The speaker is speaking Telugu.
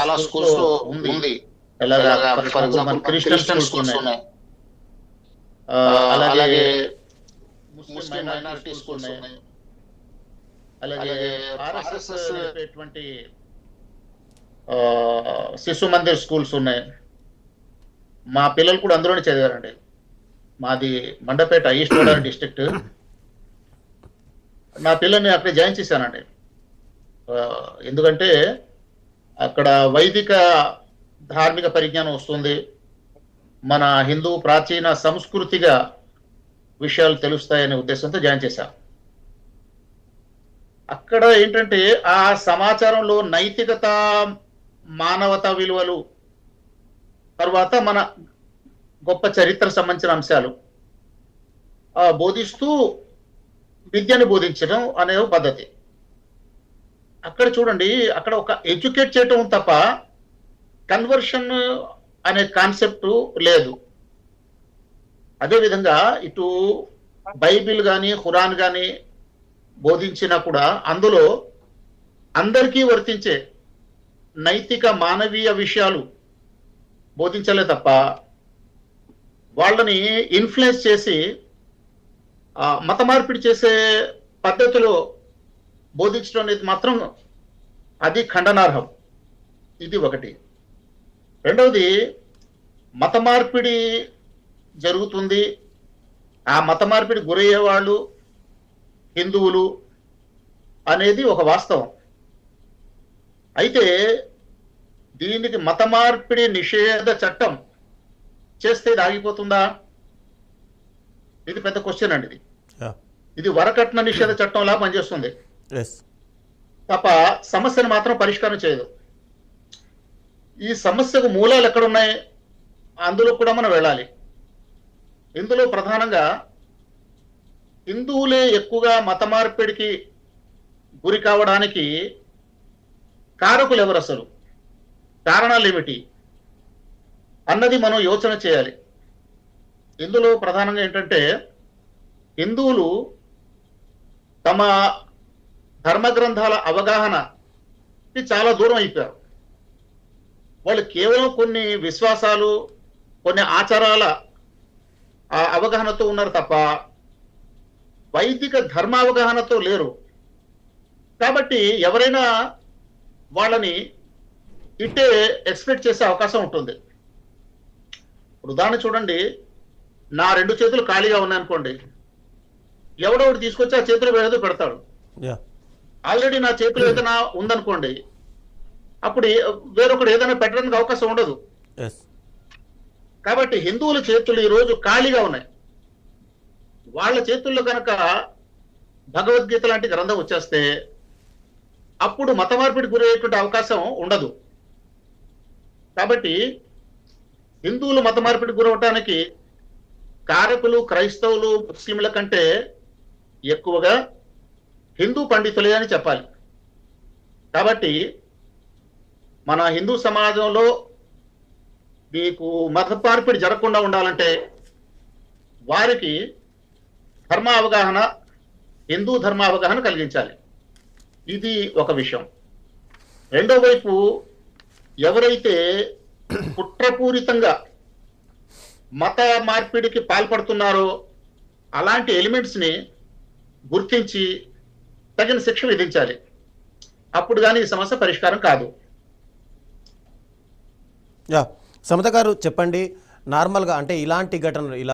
చాలా స్కూల్స్ లో ఉంది. ఎలాగా ఎలాగా ఫర్ ఫర్ ఎగ్జాంపుల్ ఎగ్జాంపుల్ మన క్రిస్టియన్ క్రిస్టియన్ స్కూల్స్ స్కూల్స్ ఉన్నాయి. ఉన్నాయి, అలాగే అలాగే ముస్లిం ముస్లిం మైనారిటీ మైనారిటీ స్కూల్స్ స్కూల్స్ ఉన్నాయి. ఉన్నాయి, అలాగే అలాగే ఆర్ఎస్ఎస్ ఆర్ఎస్ఎస్ నడిపేటువంటి శిశు మందిర్ స్కూల్స్ ఉన్నాయి. మా పిల్లలు కూడా అందులోనే చదివారండి. మాది మండపేట ఈస్ట్ గోదావరి డిస్ట్రిక్ట్. నా పిల్లల్ని అక్కడే జాయిన్ చేశానండి. ఆ, ఎందుకంటే అక్కడ వైదిక ధార్మిక పరిజ్ఞానం వస్తుంది, మన హిందూ ప్రాచీన సంస్కృతిగా విషయాలు తెలుస్తాయనే ఉద్దేశంతో జాయిన్ చేశాం. అక్కడ ఏంటంటే ఆ సమాచారంలో నైతికత, మానవతా విలువలు, తర్వాత మన గొప్ప చరిత్ర సంబంధించిన అంశాలు బోధిస్తూ విద్యను బోధించడం అనే ఒక పద్ధతి. అక్కడ చూడండి, అక్కడ ఒక ఎడ్యుకేట్ చేయటం తప్ప కన్వర్షన్ అనే కాన్సెప్ట్ లేదు. అదేవిధంగా ఇటు బైబిల్ కానీ ఖురాన్ కానీ బోధించినా కూడా అందులో అందరికీ వర్తించే నైతిక మానవీయ విషయాలు బోధించలే తప్ప వాళ్ళని ఇన్ఫ్లుయెన్స్ చేసి మత మార్పిడి చేసే పద్ధతిలో బోధించడం అనేది మాత్రం అది ఖండనార్హం. ఇది ఒకటి. రెండవది, మత మార్పిడి జరుగుతుంది, ఆ మత మార్పిడి గురయ్యే వాళ్ళు హిందువులు అనేది ఒక వాస్తవం. అయితే దీనికి మత మార్పిడి నిషేధ చట్టం చేస్తే ఇది ఆగిపోతుందా? ఇది పెద్ద క్వశ్చన్ అండి. ఇది వరకట్న నిషేధ చట్టంలా పనిచేస్తుంది తప్ప సమస్యను మాత్రం పరిష్కారం చేయదు. ఈ సమస్యకు మూలాలు ఎక్కడున్నాయి, అందులో కూడా మనం వెళ్ళాలి. ఇందులో ప్రధానంగా హిందువులే ఎక్కువగా మత మార్పిడికి గురి కావడానికి కారకులు ఎవరు, అసలు కారణాలు ఏమిటి అన్నది మనం యోచన చేయాలి. ఇందులో ప్రధానంగా ఏంటంటే హిందువులు తమ ధర్మ గ్రంథాల అవగాహనకి చాలా దూరం అయిపోయారు. వాళ్ళు కేవలం కొన్ని విశ్వాసాలు, కొన్ని ఆచారాల అవగాహనతో ఉన్నారు తప్ప వైదిక ధర్మ అవగాహనతో లేరు. కాబట్టి ఎవరైనా వాళ్ళని ఇట్టే ఎక్స్పెక్ట్ చేసే అవకాశం ఉంటుంది. ఇప్పుడు ఉదాహరణ చూడండి, నా 2 చేతులు ఖాళీగా ఉన్నాయనుకోండి, ఎవడో ఒకటి తీసుకొచ్చి ఆ చేతులు ఏదో పెడతాడు. ఆల్రెడీ నా చేతులు ఏదైనా ఉందనుకోండి, అప్పుడు వేరొకడు ఏదైనా పెట్టడానికి అవకాశం ఉండదు. కాబట్టి హిందువుల చేతులు ఈరోజు ఖాళీగా ఉన్నాయి. వాళ్ళ చేతుల్లో కనుక భగవద్గీత లాంటి గ్రంథం వచ్చేస్తే అప్పుడు మత మార్పిడి గురయ్యేటువంటి అవకాశం ఉండదు. కాబట్టి హిందువులు మత మార్పిడి గురవటానికి కారకులు క్రైస్తవులు, ముస్లింల కంటే ఎక్కువగా హిందూ పండితులే అని చెప్పాలి. కాబట్టి మన హిందూ సమాజంలో మీకు మత మార్పిడి జరగకుండా ఉండాలంటే వారికి ధర్మ అవగాహన, హిందూ ధర్మ అవగాహన కలిగించాలి. ఇది ఒక విషయం. రెండో వైపు, ఎవరైతే కుట్రపూరితంగా మత మార్పిడికి పాల్పడుతున్నారో అలాంటి ఎలిమెంట్స్ ని గుర్తించి తగిన శిక్ష విధించాలి. అప్పుడు కానీ ఈ సమస్య పరిష్కారం కాదు. సమత గారు చెప్పండి, నార్మల్గా అంటే ఇలాంటి ఘటనలు